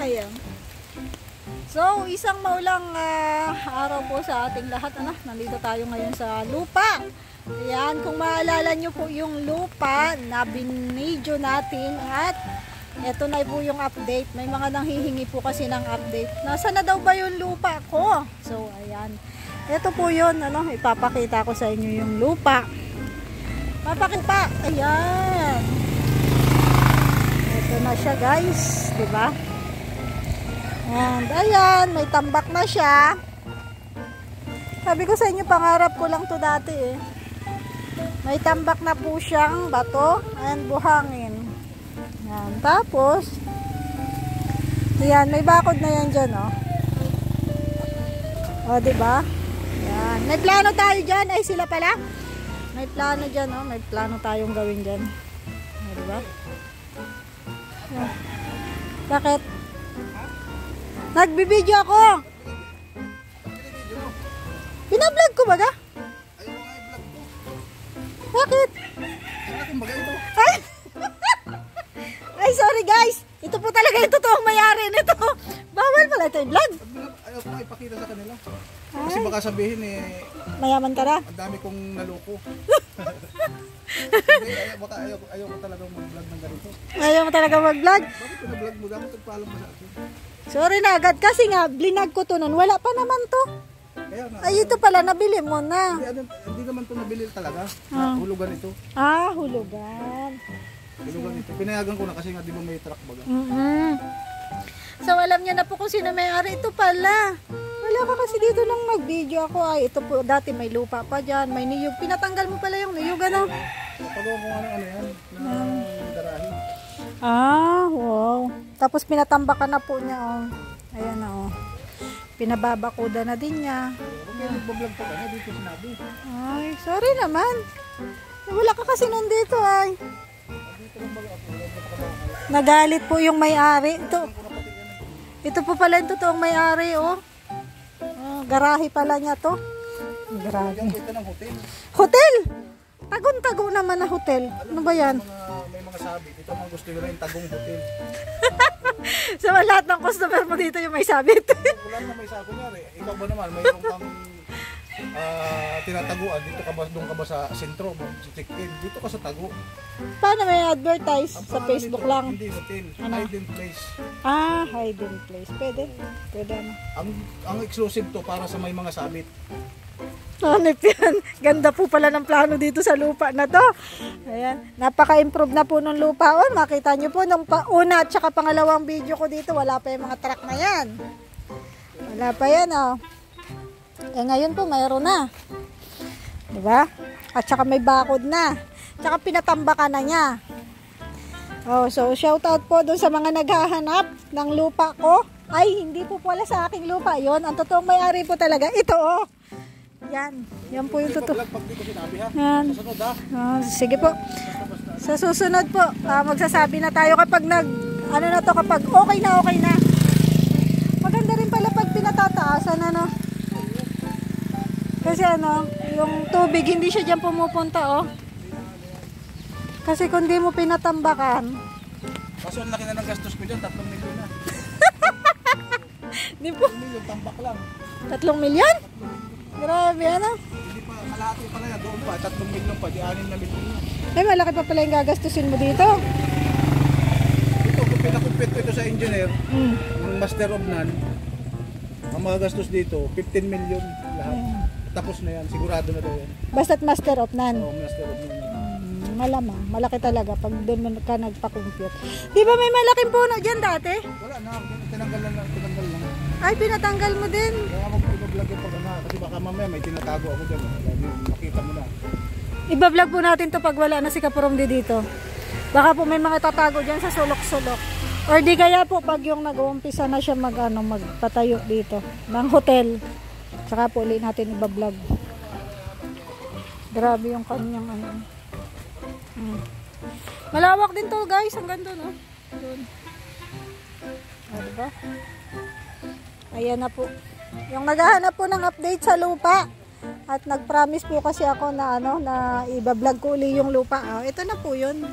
Ayan. So, isang maulang araw po sa ating lahat. Nandito tayo ngayon sa lupa. Ayan, kung maalala nyo po yung lupa na binidyo natin at ito na po yung update. May mga nanghihingi po kasi ng update. Nasaan na daw ba yung lupa ko? So, ayan. Ito po yun. Ipapakita ko sa inyo yung lupa. Papakita. Ayan. Ito na siya, guys. Diba? And ayan, may tambak na siya. Sabi ko sa inyo, pangarap ko lang to dati eh. May tambak na po siyang bato and buhangin. Yan. Tapos, yan, may bakod na yan dyan, oh. O, diba? Yan. May plano tayo dyan. Ay, sila pala. May plano dyan, oh. May plano tayong gawin dyan. O, diba? Yan. Bakit? Nagbibideo ako. Pinablog ko ba ga? Ayaw nga i-vlog ko. Bakit? Akin baga ito. Ay! Ay, sorry guys. Ito po talaga yung totoong mayari nito. Bawal pala ito i-vlog. Ayaw ko nga ipakita sa kanila. Kasi baka sabihin eh, mayaman ka na? ang dami kong naloko. Ayaw ko talaga mag-vlog ng ganito. Ayaw mo talaga mag-vlog? Bakit pinablog mo? Dapat nagpaalam mo sa akin. Sorry na agad kasi nga blinag ko to nun. Wala pa naman to. Kaya nga. Ay, ito pala nabili mo na. Hindi naman ito nabili talaga. Hulugan ito. Ah, hulugan. Hulugan ito. Pinayagan ko na kasi nga di ba may truck baga. So alam niya na po kung sino may-ari. Ito pala. Wala ka kasi dito nang mag-video ako. Ay, ito po dati may lupa pa dyan. May niyog. Pinatanggal mo pala yung niyog, ano? Pagawa ko ano yan. Ng garahe. Ah, wow. Tapos pinatambakan na po niya, oh. Ayan na, oh. Pinababakuda na din niya. Okay, nagbablog pa ka na dito sinabi. Ay, sorry naman. Wala ka kasi nandito, ay. Nagalit po yung may-ari. Ito po pala yung totoong may-ari, oh. Oh, garahe pala niya to. Garahe. Ito ng hotel. Hotel! Tagon-tago naman na hotel. Ano ba yan? May mga sabit. Ito mga gusto nila yung tagong hotel. So lahat ng customer mo dito yung may sabit. Wala na may sabi niya. Ikaw ba naman, mayroon kang tinataguan. Dito ka ba, doon ka ba sa sentro? Check-in. Dito ka sa tago. Paano may advertise? Sa Facebook nito, lang? Hindi hotel. Ano? Hidden place. Ah, hidden place. Pwede. Pwede ano. Ang exclusive to para sa may mga sabit. Hanip yan. Ganda po pala ng plano dito sa lupa na to. Ayan. Napaka-improve na po ng lupa. O, makita nyo po nung una at saka pangalawang video ko dito, wala pa yung mga truck na yan. Wala pa yan, oh. Eh ngayon po, mayroon na. Diba? At saka may bakod na. Tsaka pinatambakan na niya. Oh, so shout out po doon sa mga naghahanap ng lupa ko. Ay, hindi po pala sa aking lupa yon. Ang totoong may-ari po talaga. Ito, oh. Yan. Yan po yung totoo. Yan. Sige po. Sa susunod po, magsasabi na tayo kapag kapag okay na. Maganda rin pala pag pinatataasan, ano. Kasi yung tubig hindi siya diyan pumupunta, oh. Kasi kung di mo pinatambakan. Kaso ang laki na ng gastos ko dyan, 3 milyon na. Di po. 3 milyon, tambak lang. 3 milyon? Grabe, ano? Hindi pa, kalahati pa na yan. Doon pa, 3 milyon pa, di 6 na milyon na. Eh, malaki pa pala yung gagastusin mo dito. Ito, kung pinakumpit ko ito sa engineer, ng master of none, ang mga gastos dito, 15 milyon lahat. Tapos na yan, sigurado na daw yan. Basta't master of none. Oo, master of none. Malamang, malaki talaga pag doon ka nagpa-compute. Di ba may malaking puno dyan dati? Wala na, tinanggal lang. Ay, pinatanggal mo din. Kaya mag-vlog yung pag-ana, kasi baka mamaya may tinatago ako dyan. Lagi makita mo na. Iba-vlog po natin to pag wala na si Kaporomdi dito. Baka po may mga tatago dyan sa sulok-sulok. Or di kaya po pag yung nag-uumpisa na siya magpatayo dito ng hotel. Saka po ulit natin iba-vlog. Grabe yung kanyang malawak din to, guys, hanggang doon, oh. Doon. Diba? Ayan na po. Yung naghahanap po ng update sa lupa. At nag-promise po kasi ako na na iba-vlog ko uli yung lupa. Ito na po 'yun.